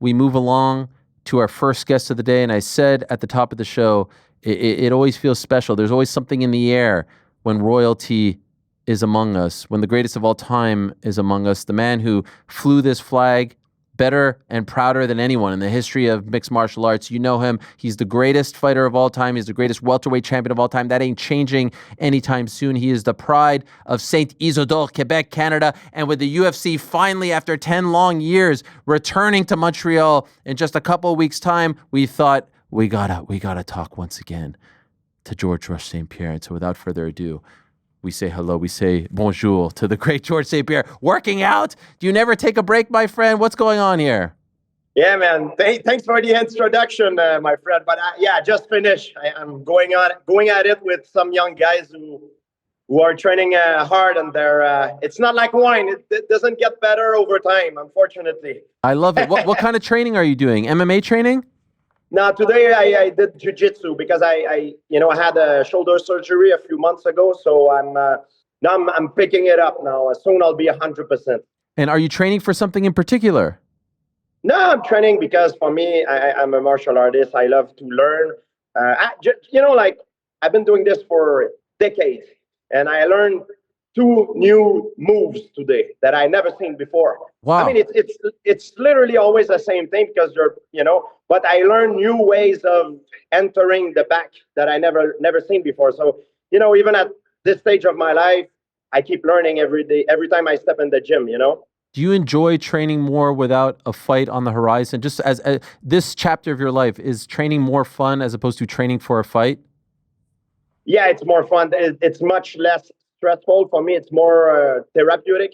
we move along to our first guest of the day. And I said at the top of the show, it always feels special. There's always something in the air when royalty is among us, when the greatest of all time is among us, the man who flew this flag better and prouder than anyone in the history of mixed martial arts. You know him. He's the greatest fighter of all time. He's the greatest welterweight champion of all time. That ain't changing anytime soon. He is the pride of Saint Isidore, Quebec, Canada. And with the UFC finally, after 10 long years, returning to Montreal in just a couple of weeks' time, we thought we gotta talk once again to George Rush St-Pierre. And so without further ado, we say hello, we say bonjour to the great George St-Pierre. Working out? Do you never take a break, my friend? What's going on here? Yeah, man. Thanks for the introduction, my friend. But just finished. I'm going at it with some young guys who are training hard, and they're. It's not like wine. It doesn't get better over time, unfortunately. I love it. What kind of training are you doing? MMA training? Now today I did jiu-jitsu because I had a shoulder surgery a few months ago, so I'm picking it up now. Soon I'll be 100%. And are you training for something in particular? No, I'm training because for me, I'm a martial artist. I love to learn. I've been doing this for decades, and I learned 2 new moves today that I never seen before. Wow. I mean, it's literally always the same thing because but I learned new ways of entering the back that I never seen before. So, even at this stage of my life, I keep learning every day, every time I step in the gym, Do you enjoy training more without a fight on the horizon? Just as this chapter of your life, is training more fun as opposed to training for a fight? Yeah, it's more fun. It's much less stressful for me. It's more therapeutic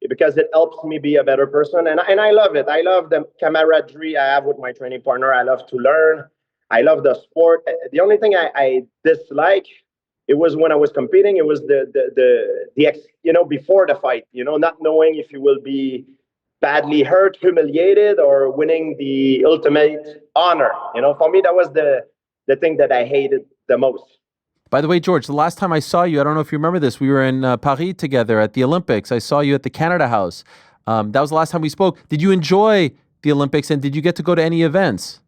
because it helps me be a better person, and I love it. I love the camaraderie I have with my training partner. I love to learn. I love the sport. The only thing I dislike, it was when I was competing. It was before the fight. Not knowing if you will be badly hurt, humiliated, or winning the ultimate honor. For me that was the thing that I hated the most. By the way, George, the last time I saw you, I don't know if you remember this, we were in Paris together at the Olympics. I saw you at the Canada House. That was the last time we spoke. Did you enjoy the Olympics, and did you get to go to any events?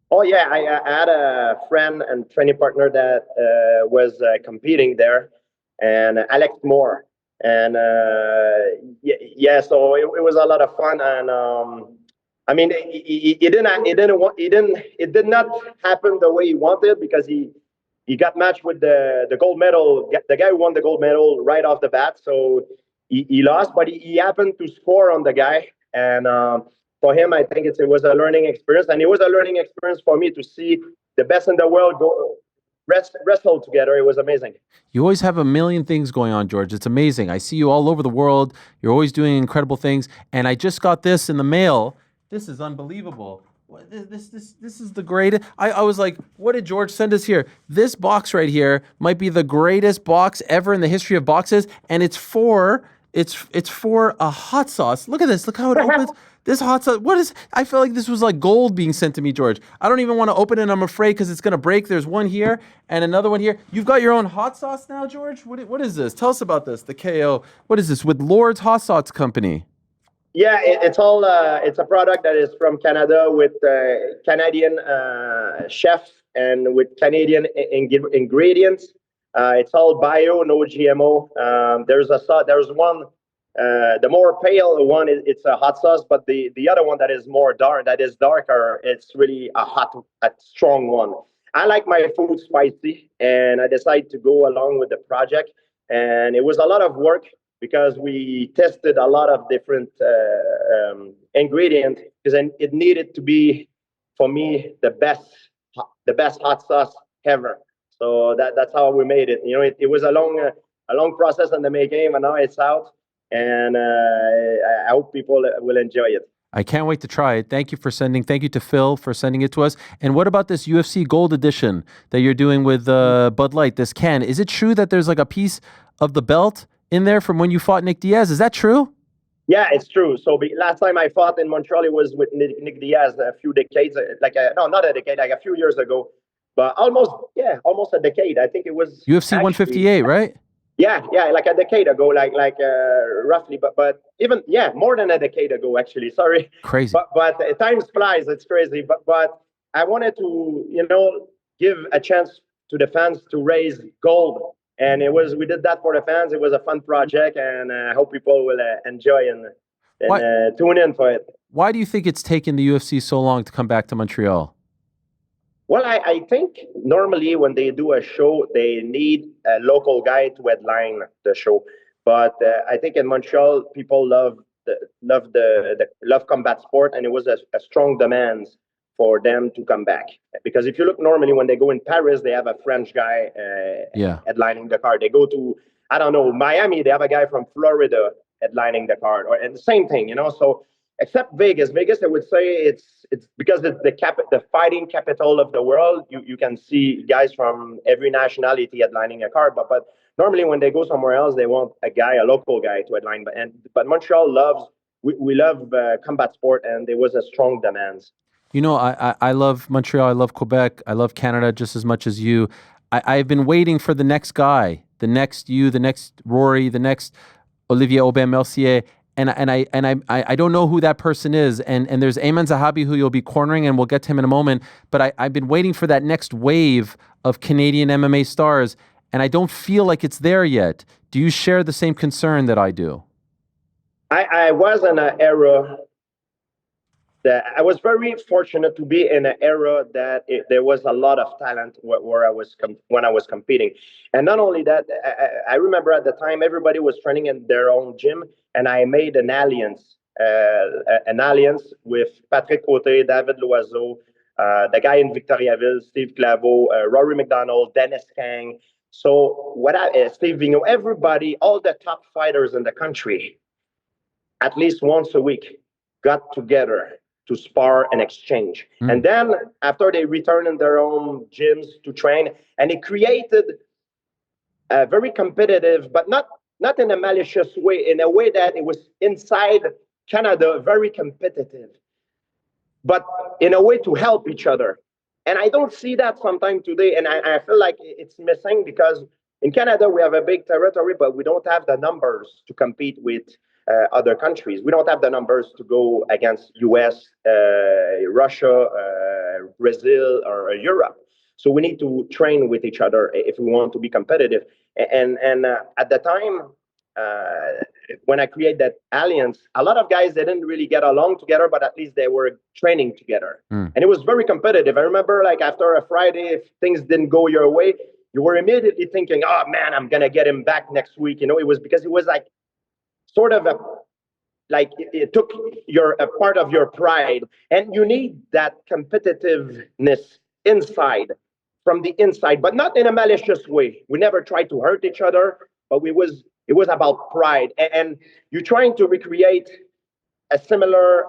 Oh, yeah. I had a friend and training partner that was competing there, and Alex Moore. And so it was a lot of fun. And I mean, it did not happen the way he wanted because he got matched with the gold medal, the guy who won the gold medal right off the bat. So he lost, but he happened to score on the guy. And for him, I think it was a learning experience. And it was a learning experience for me to see the best in the world go wrestle together. It was amazing. You always have a million things going on, George. It's amazing. I see you all over the world. You're always doing incredible things. And I just got this in the mail. This is unbelievable. This is the greatest. I was like, what did George send us here? This box right here might be the greatest box ever in the history of boxes, and it's for a hot sauce. Look at this. Look how it opens. This hot sauce. I feel like this was like gold being sent to me, George. I don't even want to open it. I'm afraid because it's gonna break. There's one here and another one here. You've got your own hot sauce now, George. What is this? Tell us about this. The KO. What is this with Lord's Hot Sauce Company? Yeah, it's a product that is from Canada with Canadian chefs and with Canadian ingredients. It's all bio, no GMO. There's one, the more pale one, it's a hot sauce, but the other one that is darker, it's really a strong one. I like my food spicy, and I decided to go along with the project, and it was a lot of work, because we tested a lot of different ingredients, because it needed to be, for me, the best hot sauce ever. So that's how we made it. It was a long process in the making, and now it's out, and I hope people will enjoy it. I can't wait to try it. Thank you to Phil for sending it to us. And what about this UFC Gold Edition that you're doing with Bud Light, this can? Is it true that there's like a piece of the belt in there from when you fought Nick Diaz? Is that true? Yeah, it's true. So last time I fought in Montreal, it was with Nick Diaz a few decades, not a decade, like a few years ago, but almost a decade. I think it was UFC 158, right? Yeah, like a decade ago, roughly, but even more than a decade ago, actually. Sorry, Crazy. but time flies. It's crazy. But I wanted to give a chance to the fans to raise gold, and we did that for the fans. It was a fun project, and I hope people will enjoy and Why tune in for it. why do you think it's taken the UFC so long to come back to Montreal? Well, I think normally when they do a show, they need a local guy to headline the show. But I think in Montreal, people love combat sport, and it was a strong demand for them to come back. Because if you look normally when they go in Paris, they have a French guy Yeah. headlining the card. They go to I don't know Miami, they have a guy from Florida headlining the card, and the same thing, So except Vegas. Vegas, I would say it's because it's the fighting capital of the world. You can see guys from every nationality headlining a card, but normally when they go somewhere else, they want a local guy to headline. But Montreal loves we love combat sport, and there was a strong demand. I love Montreal. I love Quebec. I love Canada just as much as you. I've been waiting for the next guy, the next you, the next Rory, the next Olivier Aubin Mercier. And I don't know who that person is. And there's Ayman Zahabi who you'll be cornering, and we'll get to him in a moment. But I've been waiting for that next wave of Canadian MMA stars, and I don't feel like it's there yet. Do you share the same concern that I do? I was in an era that I was very fortunate to be in an era that there was a lot of talent where when I was competing, and not only that, I remember at the time everybody was training in their own gym, and I made an alliance with Patrick Cote, David Loiseau, the guy in Victoriaville, Steve Claveau, Rory McDonald, Dennis Kang. So Steve Vigneault, everybody, all the top fighters in the country at least once a week got together to spar and exchange. Mm. And then after they returned in their own gyms to train, and it created a very competitive, but not in a malicious way, in a way that it was inside Canada, very competitive, but in a way to help each other. And I don't see that sometime today. And I feel like it's missing because in Canada, we have a big territory, but we don't have the numbers to compete with other countries. We don't have the numbers to go against US, Russia, Brazil, or Europe. So we need to train with each other if we want to be competitive. And at the time, when I create that alliance, a lot of guys they didn't really get along together, but at least they were training together, and it was very competitive. I remember, like after a Friday, if things didn't go your way, you were immediately thinking, "Oh man, I'm gonna get him back next week." It was because it was like sort of it took a part of your pride, and you need that competitiveness inside, from the inside, but not in a malicious way. We never tried to hurt each other, but it was about pride, and you're trying to recreate a similar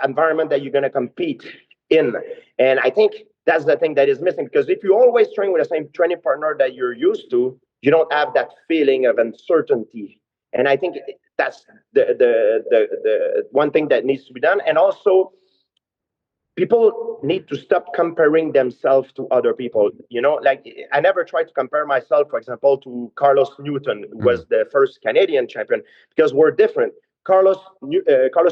environment that you're going to compete in. And I think that's the thing that is missing, because if you always train with the same training partner that you're used to, you don't have that feeling of uncertainty. And I think that's the one thing that needs to be done. And also, people need to stop comparing themselves to other people. Like I never try to compare myself, for example, to Carlos Newton, who was the first Canadian champion, because we're different. Carlos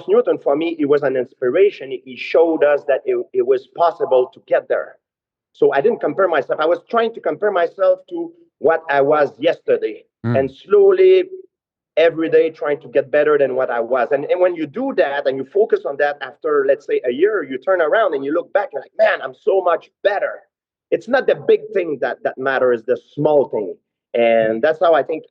Newton, for me, he was an inspiration. He showed us that it was possible to get there. So I didn't compare myself. I was trying to compare myself to what I was yesterday, and slowly every day trying to get better than what I was. And when you do that and you focus on that, after, let's say, a year, you turn around and you look back, you're like, man, I'm so much better. It's not the big thing that matters, the small thing. And that's how I think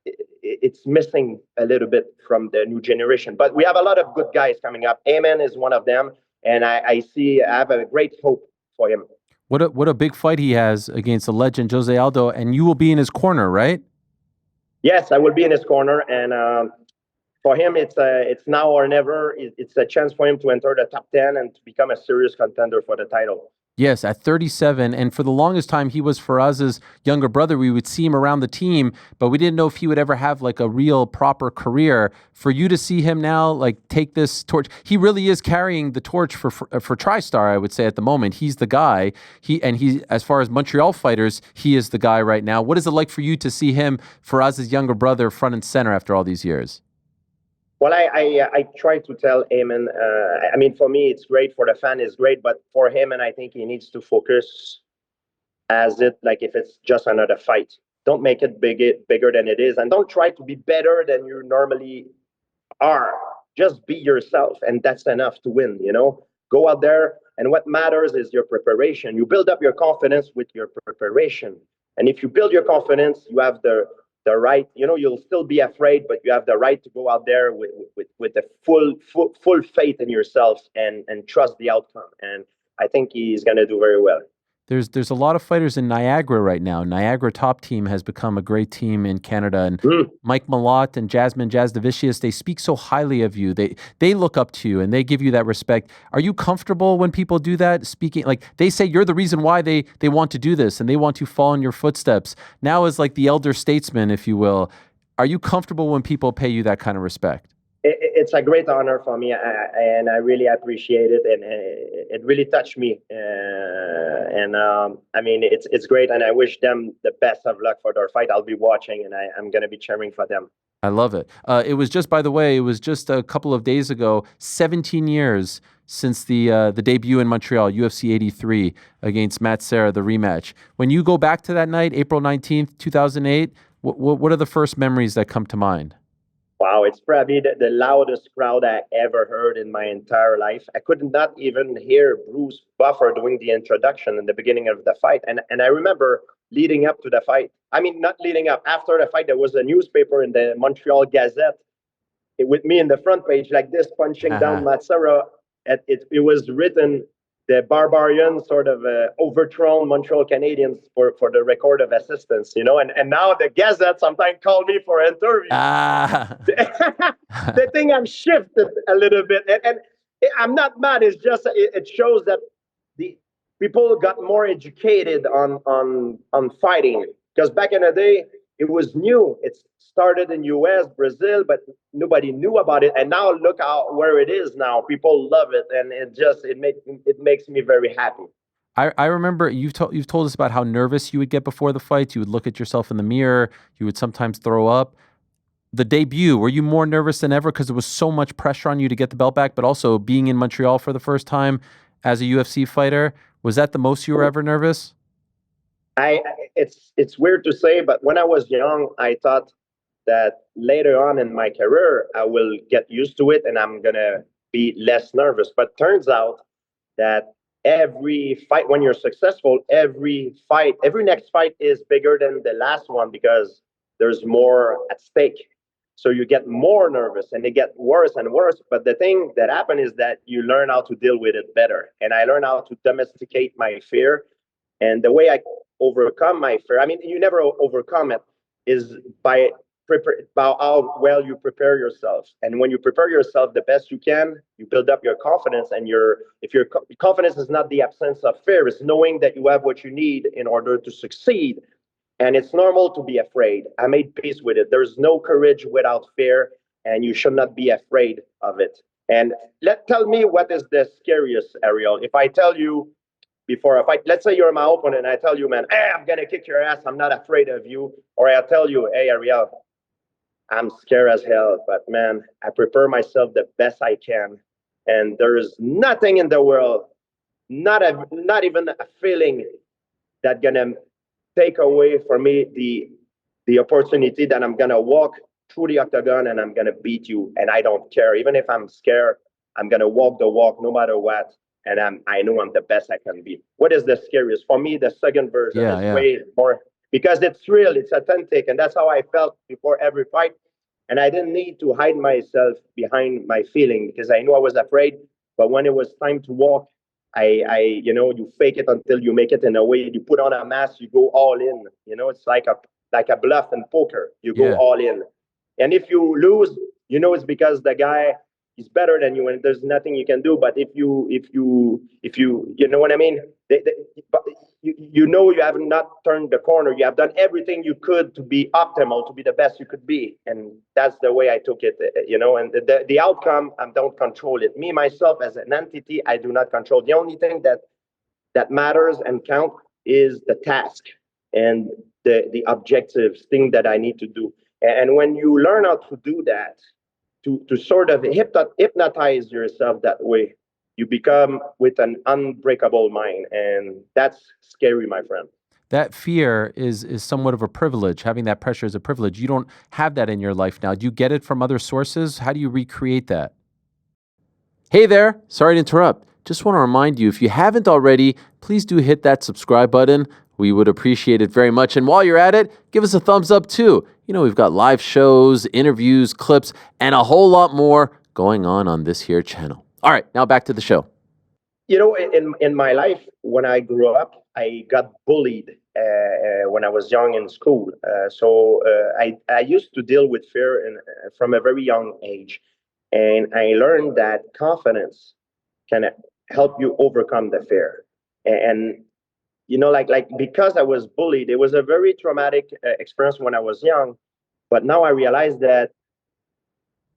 it's missing a little bit from the new generation. But we have a lot of good guys coming up. Amen is one of them. And I have a great hope for him. What a big fight he has against the legend Jose Aldo, and you will be in his corner, right? Yes, I will be in his corner, and for him, it's now or never. It's a chance for him to enter the top 10 and to become a serious contender for the title. Yes, at 37. And for the longest time, he was Faraz's younger brother. We would see him around the team, but we didn't know if he would ever have like a real proper career. For you to see him now, like take this torch, he really is carrying the torch for TriStar, I would say at the moment. He's the guy. He, as far as Montreal fighters, he is the guy right now. What is it like for you to see him, Faraz's younger brother, front and center after all these years? Well, I try to tell him, and I mean, for me, it's great. For the fan, it's great, but for him, and I think he needs to focus as it like if it's just another fight. Don't make it bigger than it is, and don't try to be better than you normally are. Just be yourself, and that's enough to win. Go out there, and what matters is your preparation. You build up your confidence with your preparation, and if you build your confidence, you have the right. You'll still be afraid, but you have the right to go out there with the full faith in yourself and trust the outcome. And I think he's going to do very well. There's a lot of fighters in Niagara right now. Niagara Top Team has become a great team in Canada, and Mike Malott and Jasmine Jazdavicius, they speak so highly of you. They look up to you and they give you that respect. Are you comfortable when people do that? Speaking like they say you're the reason why they want to do this and they want to follow in your footsteps. Now as like the elder statesman, if you will, are you comfortable when people pay you that kind of respect? It's a great honor for me, and I really appreciate it, and it really touched me. I mean, it's great, and I wish them the best of luck for their fight. I'll be watching, and I'm going to be cheering for them. I love it. It was just, by the way, it was just a couple of days ago, 17 years since the debut in Montreal, UFC 83 against Matt Serra, the rematch. When you go back to that night, April 19th, 2008, what are the first memories that come to mind? Wow, it's probably the loudest crowd I ever heard in my entire life. I could not even hear Bruce Buffer doing the introduction in the beginning of the fight. And I remember leading up to the fight. I mean, not leading up. After the fight, there was a newspaper in the Montreal Gazette with me in the front page like this, punching down Matsara. It was written, the barbarian sort of overthrown Montreal Canadiens for the record of assistance, and now the Gazette sometimes call me for interviews. They think I'm shifted a little bit, and I'm not mad. It's just it shows that the people got more educated on fighting, because back in the day it was new. It started in US, Brazil, but nobody knew about it. And now look where it is now. People love it, and it makes me very happy. I remember you've told us about how nervous you would get before the fights. You would look at yourself in the mirror. You would sometimes throw up. The debut, were you more nervous than ever because there was so much pressure on you to get the belt back, but also being in Montreal for the first time as a UFC fighter? Was that the most you were ever nervous? It's weird to say, but when I was young, I thought that later on in my career, I will get used to it and I'm going to be less nervous. But turns out that every fight, when you're successful, every next fight is bigger than the last one because there's more at stake. So you get more nervous and it gets worse and worse. But the thing that happened is that you learn how to deal with it better. And I learned how to domesticate my fear. And the way I overcome my fear, I mean, you never overcome it, is by how well you prepare yourself. And when you prepare yourself the best you can, you build up your confidence. And if your confidence is not the absence of fear, it's knowing that you have what you need in order to succeed. And it's normal to be afraid. I made peace with it. There's no courage without fear, and you should not be afraid of it. And tell me what is the scariest, Ariel. If I tell you before a fight, let's say you're my opponent, and I tell you, man, hey, I'm gonna kick your ass. I'm not afraid of you. Or I tell you, hey, Ariel, I'm scared as hell, but man, I prepare myself the best I can. And there's nothing in the world, not even a feeling that gonna take away from me the opportunity that I'm gonna walk through the octagon and I'm gonna beat you, and I don't care. Even if I'm scared, I'm gonna walk the walk no matter what, and I know I'm the best I can be. What is the scariest? For me, the second version is way more, because it's real, it's authentic, and that's how I felt before every fight. And I didn't need to hide myself behind my feeling because I knew I was afraid. But when it was time to walk, you fake it until you make it. In a way, you put on a mask, you go all in. It's like a bluff in poker. You go all in, and if you lose, it's because the guy he's better than you, and there's nothing you can do. But if you you know what I mean, but you know you have not turned the corner. You have done everything you could to be optimal, to be the best you could be, and that's the way I took it. And the outcome, I don't control it. Me myself as an entity, I do not control. The only thing that matters and count is the task and the objective thing that I need to do. And when you learn how to do that, to sort of hypnotize yourself that way, you become with an unbreakable mind, and that's scary, my friend. That fear is somewhat of a privilege. Having that pressure is a privilege. You don't have that in your life now. Do you get it from other sources? How do you recreate that? Hey there, sorry to interrupt. Just want to remind you, if you haven't already, please do hit that subscribe button. We would appreciate it very much. And while you're at it, give us a thumbs up too. We've got live shows, interviews, clips, and a whole lot more going on this here channel. All right, now back to the show. In my life, when I grew up, I got bullied when I was young in school. So I used to deal with fear from a very young age. And I learned that confidence can help you overcome the fear. And like because I was bullied, it was a very traumatic experience when I was young. But now I realize that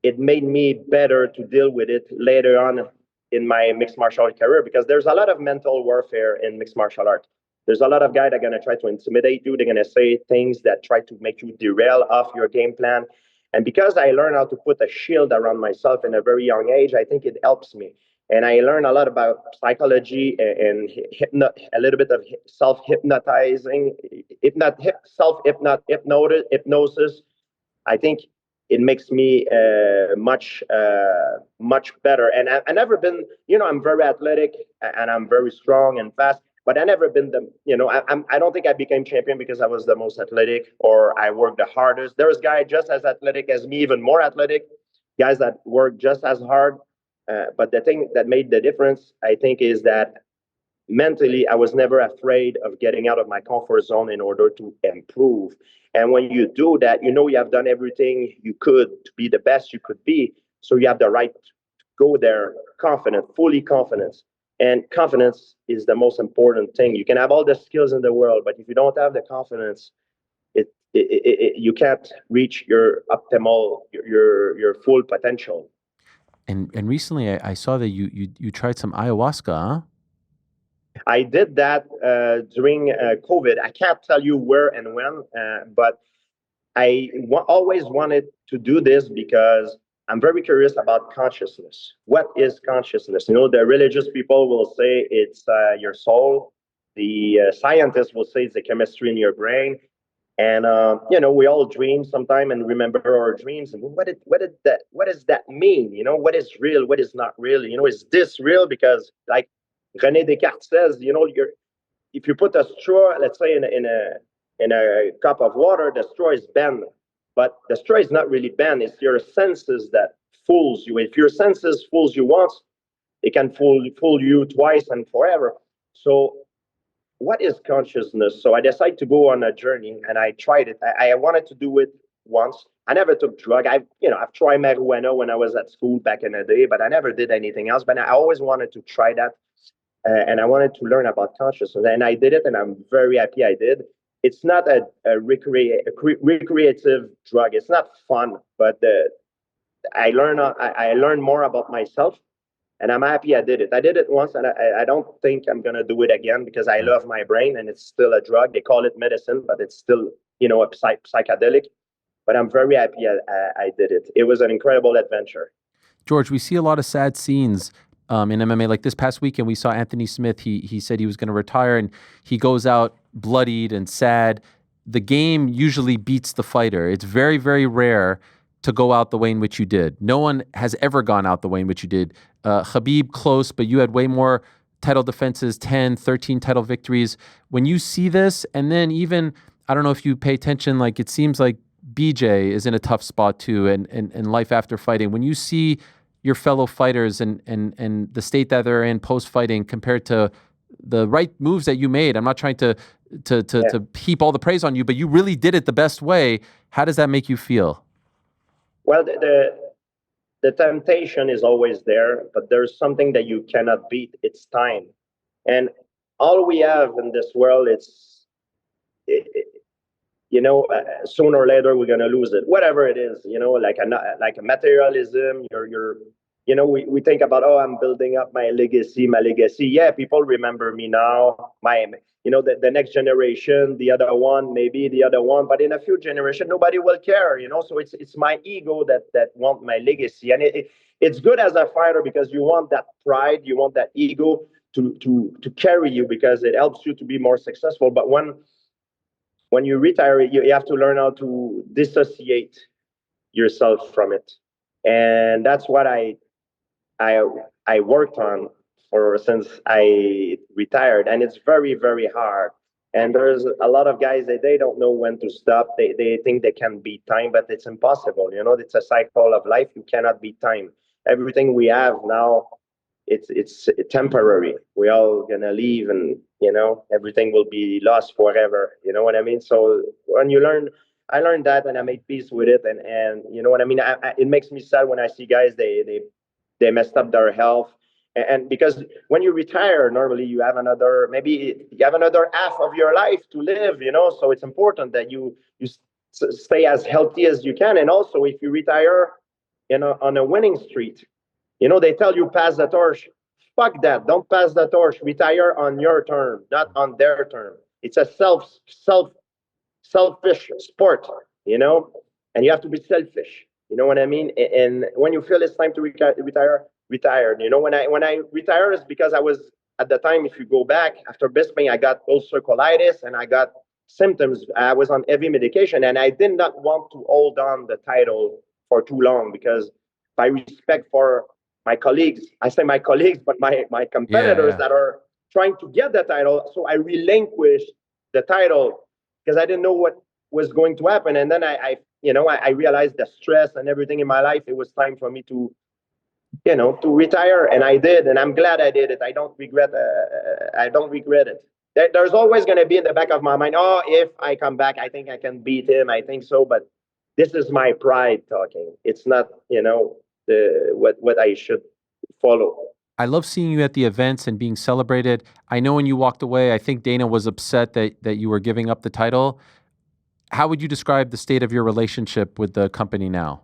it made me better to deal with it later on in my mixed martial art career, because there's a lot of mental warfare in mixed martial art. There's a lot of guys that are going to try to intimidate you. They're going to say things that try to make you derail off your game plan. And because I learned how to put a shield around myself in a very young age, I think it helps me. And I learned a lot about psychology and a little bit of self-hypnotizing, hypnosis. I think it makes me much better. And I never been, I'm very athletic and I'm very strong and fast, but I never been I don't think I became champion because I was the most athletic or I worked the hardest. There's guys just as athletic as me, even more athletic, guys that work just as hard. But the thing that made the difference, I think, is that mentally, I was never afraid of getting out of my comfort zone in order to improve. And when you do that, you have done everything you could to be the best you could be. So you have the right to go there confident, fully confident. And confidence is the most important thing. You can have all the skills in the world, but if you don't have the confidence, you can't reach your optimal, your full potential. And recently, I saw that you tried some ayahuasca, huh? I did that during COVID. I can't tell you where and when, but I always wanted to do this because I'm very curious about consciousness. What is consciousness? The religious people will say it's your soul. The scientists will say it's the chemistry in your brain. And we all dream sometime and remember our dreams. And what does that mean? What is real? What is not real? Is this real? Because like René Descartes says, if you put a straw, let's say in a cup of water, the straw is bent, but the straw is not really bent. It's your senses that fools you. If your senses fools you once, it can fool you twice and forever. So what is consciousness? So I decided to go on a journey, and I tried it. I wanted to do it once. I never took drug. I've tried marijuana when I was at school back in the day, but I never did anything else. But I always wanted to try that, and I wanted to learn about consciousness, and I did it, and I'm very happy I did. It's not a recreative drug. It's not fun, but I learned more about myself. And I'm happy I did it. I did it once, and I don't think I'm going to do it again because I love my brain, and it's still a drug. They call it medicine, but it's still, a psychedelic. But I'm very happy I did it. It was an incredible adventure. George, we see a lot of sad scenes in MMA. Like this past weekend, we saw Anthony Smith. He said he was going to retire, and he goes out bloodied and sad. The game usually beats the fighter. It's very, very rare to go out the way in which you did. No one has ever gone out the way in which you did. Khabib, close, but you had way more title defenses, 10, 13 title victories. When you see this, and then even, I don't know if you pay attention, like it seems like BJ is in a tough spot too, and life after fighting. When you see your fellow fighters and the state that they're in post-fighting compared to the right moves that you made, I'm not trying to heap all the praise on you, but you really did it the best way. How does that make you feel? Well, the temptation is always there, but there's something that you cannot beat. It's time. And all we have in this world, sooner or later we're gonna lose it, whatever it is. Like a materialism. We think about, oh, I'm building up my legacy, Yeah, people remember me now. The next generation, the other one, maybe the other one, but in a few generation, nobody will care. So it's my ego that want my legacy, and it's good as a fighter because you want that pride, you want that ego to carry you because it helps you to be more successful. But when you retire, you have to learn how to dissociate yourself from it, and that's what I I worked on for since I retired, and it's very very hard. And there's a lot of guys that they don't know when to stop. They think they can beat time, but it's impossible. It's a cycle of life. You cannot beat time. Everything we have now, it's temporary. We all gonna leave, and everything will be lost forever. You know what I mean? So when you learn, I learned that, and I made peace with it, and you know what I mean. It makes me sad when I see guys they messed up their health, and because when you retire, normally you have another half of your life to live. So it's important that you stay as healthy as you can, and also if you retire on a winning streak. They tell you pass the torch. Fuck that. Don't pass the torch. Retire on your term, not on their term. It's a selfish sport, and you have to be selfish. You know what I mean? And when you feel it's time to retire. When I retired is because I was at the time. If you go back after Bisping, I got ulcer colitis and I got symptoms. I was on heavy medication, and I did not want to hold on the title for too long because by respect for my colleagues, I say my colleagues, but my Yeah, competitors yeah. that are trying to get the title. So I relinquished the title because I didn't know what was going to happen. And then I realized the stress and everything in my life. It was time for me to retire, and I did, and I'm glad I did it. I don't regret. I don't regret it. There's always going to be in the back of my mind. Oh, if I come back, I think I can beat him. I think so, but this is my pride talking. It's not the what I should follow. I love seeing you at the events and being celebrated. I know when you walked away, I think Dana was upset that you were giving up the title. How would you describe the state of your relationship with the company now?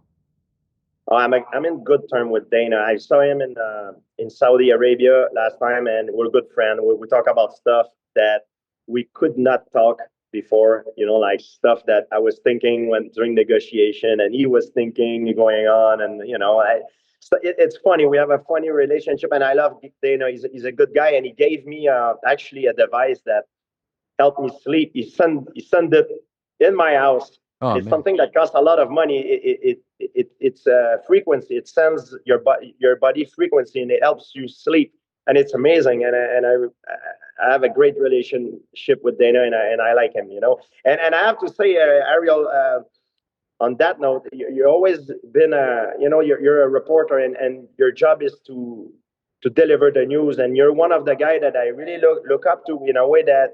Oh, I'm in good term with Dana. I saw him in Saudi Arabia last time, and we're good friends. We talk about stuff that we could not talk before. Like stuff that I was thinking when during negotiation, and he was thinking going on, and it's funny. We have a funny relationship, and I love Dana. He's a good guy, and he gave me actually a device that helped me sleep. He sent it in my house, and Oh it's man. something that costs a lot of money. It's a frequency. It sends your body frequency, and it helps you sleep. And it's amazing. And I have a great relationship with Dana, and I like him. And I have to say, Ariel. On that note, you always been you're a reporter, and your job is to deliver the news, and you're one of the guy that I really look up to in a way that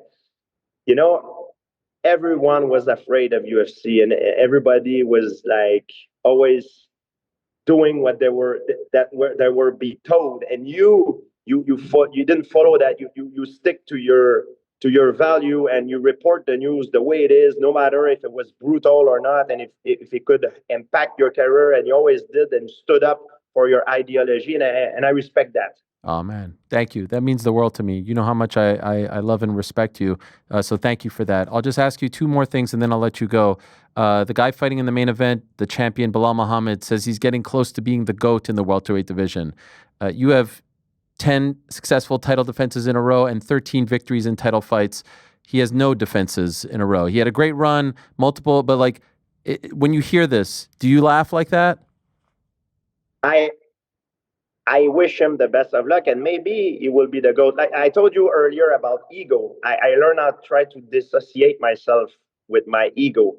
you know, everyone was afraid of UFC, and everybody was like always doing what they were be told, and you didn't follow that. You stick to your value, and you report the news the way it is, no matter if it was brutal or not, and if it could impact your career, and you always did and stood up for your ideology, and I respect that. Oh man, thank you. That means the world to me. You know how much I love and respect you. So thank you for that. I'll just ask you two more things and then I'll let you go. The guy fighting in the main event, the champion Belal Muhammad, says he's getting close to being the GOAT in the welterweight division. You have 10 successful title defenses in a row and 13 victories in title fights. He has no defenses in a row. He had a great run, multiple, but when you hear this, do you laugh like that? I I wish him the best of luck, and maybe he will be the GOAT. Like I told you earlier about ego, I learned how to try to dissociate myself with my ego.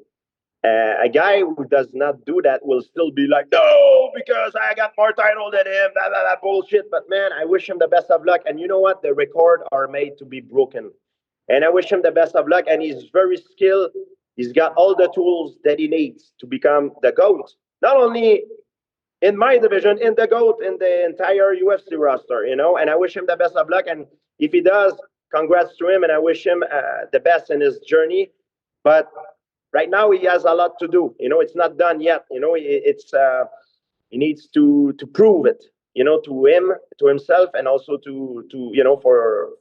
A guy who does not do that will still be like, no, because I got more title than him, blah, blah, blah, bullshit. But man, I wish him the best of luck. And you know what? The record are made to be broken. And I wish him the best of luck. And he's very skilled. He's got all the tools that he needs to become the GOAT. Not only in my division, in the GOAT, in the entire UFC roster, you know, and I wish him the best of luck. And if he does, congrats to him, and I wish him the best in his journey. But right now, he has a lot to do. You know, it's not done yet. You know, he needs to prove it. You know, to him, to himself, and also to you know for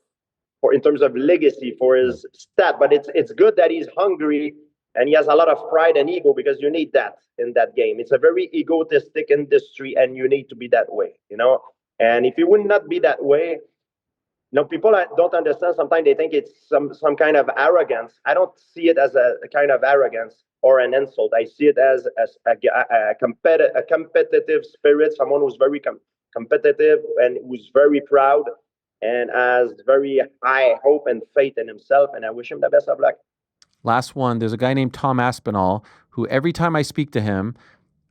in terms of legacy for his stat. But it's good that he's hungry and he has a lot of pride and ego because you need that in that game. It's a very egotistic industry, and you need to be that way, you know. And if you would not be that way, you know, people don't understand. Sometimes they think it's some kind of arrogance. I don't see it as a kind of arrogance or an insult. I see it as a competitive spirit, someone who's very competitive and who's very proud and has very high hope and faith in himself. And I wish him the best of luck. Last one, there's a guy named Tom Aspinall who every time I speak to him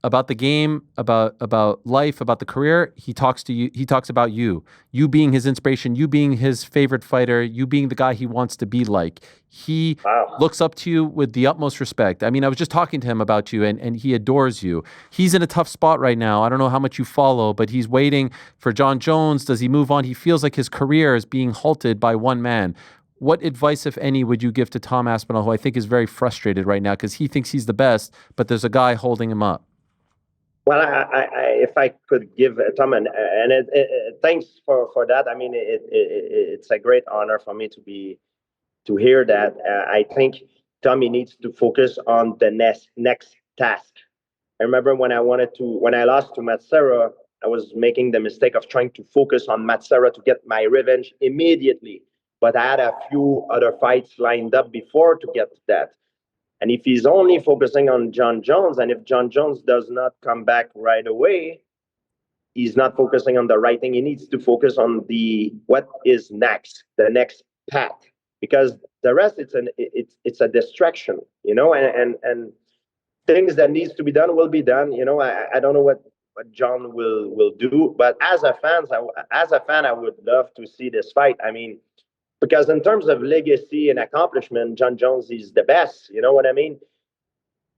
about the game, about life, about the career, he talks to you. He talks about you being his inspiration, you being his favorite fighter, you being the guy he wants to be like. He looks up to you with the utmost respect. I mean, I was just talking to him about you, and he adores you. He's in a tough spot right now. I don't know how much you follow, but he's waiting for Jon Jones. Does he move on? He feels like his career is being halted by one man. What advice, if any, would you give to Tom Aspinall, who I think is very frustrated right now because he thinks he's the best, but there's a guy holding him up? Well, if I could give Tom, and thanks for that. I mean, it's a great honor for me to hear that. I think Tommy needs to focus on the next task. I remember when I lost to Matsera, I was making the mistake of trying to focus on Matsera to get my revenge immediately. But I had a few other fights lined up before to get to that. And if he's only focusing on Jon Jones, and if Jon Jones does not come back right away, he's not focusing on the right thing. He needs to focus on what is next, the next path, because the rest it's a distraction, you know, and things that needs to be done will be done. You know, I don't know what Jon will do, but as a fan, I would love to see this fight. I mean, because in terms of legacy and accomplishment, Jon Jones is the best. You know what I mean?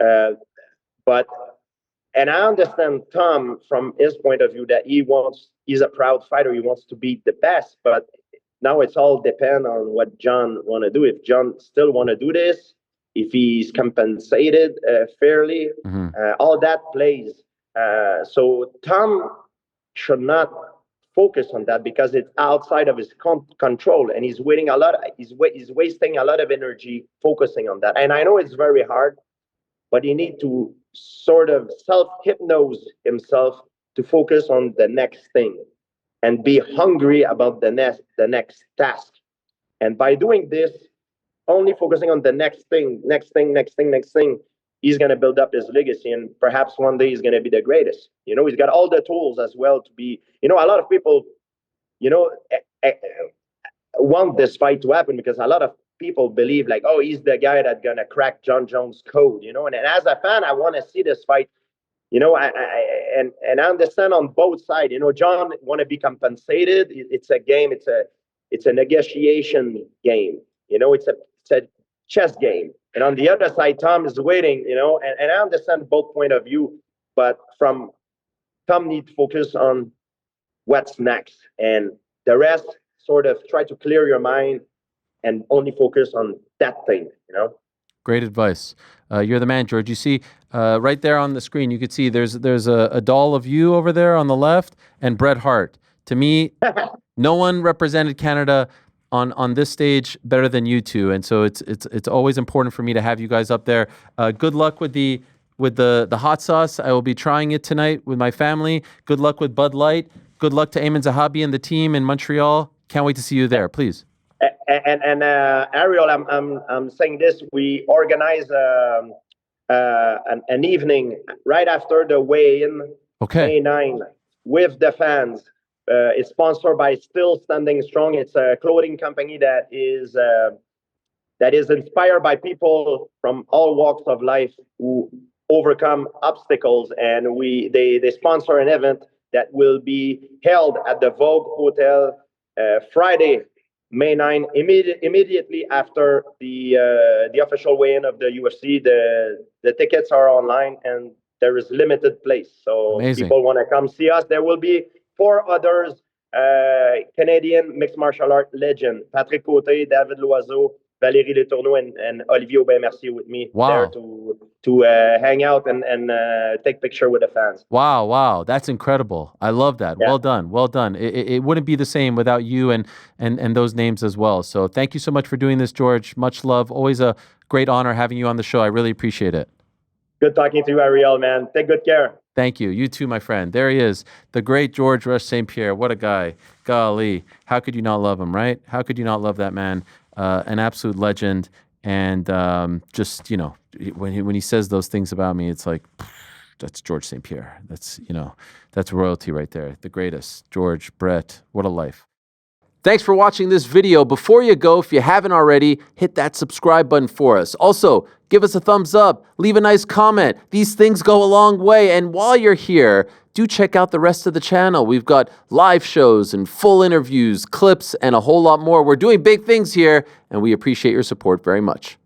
Uh, but and I understand Tom from his point of view that he's a proud fighter. He wants to be the best. But now it's all depend on what Jon want to do. If Jon still want to do this, if he's compensated fairly, all that plays. So Tom should not focus on that because it's outside of his control, and he's waiting a lot. He's wasting a lot of energy focusing on that. And I know it's very hard, but he need to sort of self-hypnose himself to focus on the next thing and be hungry about the next task. And by doing this, only focusing on the next thing, he's going to build up his legacy, and perhaps one day he's going to be the greatest. You know, he's got all the tools as well to be, you know, a lot of people, you know, want this fight to happen because a lot of people believe like, oh, he's the guy that's going to crack Jon Jones' code, you know, and as a fan, I want to see this fight. You know, and I understand on both sides. You know, Jon want to be compensated. It's a game. It's a negotiation game. You know, it's a chess game. And on the other side, Tom is waiting. You know, and I understand both point of view, but from Tom need to focus on what's next, and the rest sort of try to clear your mind and only focus on that thing. You know. Great advice. You're the man, George. You see right there on the screen, you could see there's a doll of you over there on the left and Bret Hart. To me, no one represented Canada on this stage better than you two, and so it's always important for me to have you guys up there. Good luck with the hot sauce. I will be trying it tonight with my family. Good luck with Bud Light. Good luck to Ayman Zahabi and the team in Montreal. Can't wait to see you there. Please. And Ariel, I'm saying this. We organize an evening right after the weigh-in, May 9, with the fans. It's sponsored by Still Standing Strong. It's a clothing company that is inspired by people from all walks of life who overcome obstacles, and they sponsor an event that will be held at the Vogue Hotel Friday, May 9, immediately after the official weigh-in of the UFC. The tickets are online, and there is limited place. So Amazing. people want to come see us. There will be 4 others, Canadian mixed martial art legend, Patrick Côté, David Loiseau, Valérie Letourneau, and Olivier Aubin-Mercier with me there to hang out and take picture with the fans. Wow, that's incredible. I love that. Yeah. Well done. It wouldn't be the same without you and those names as well. So thank you so much for doing this, George. Much love. Always a great honor having you on the show. I really appreciate it. Good talking to you, Ariel, man. Take good care. Thank you. You too, my friend. There he is, the great George Rush St-Pierre. What a guy. Golly. How could you not love him, right? How could you not love that man? An absolute legend. And just, you know, when he says those things about me, it's like, that's George St-Pierre. That's, you know, that's royalty right there. The greatest. George, Brett, what a life. Thanks for watching this video. Before you go, if you haven't already, hit that subscribe button for us. Also, give us a thumbs up, leave a nice comment. These things go a long way. And while you're here, do check out the rest of the channel. We've got live shows and full interviews, clips, and a whole lot more. We're doing big things here, and we appreciate your support very much.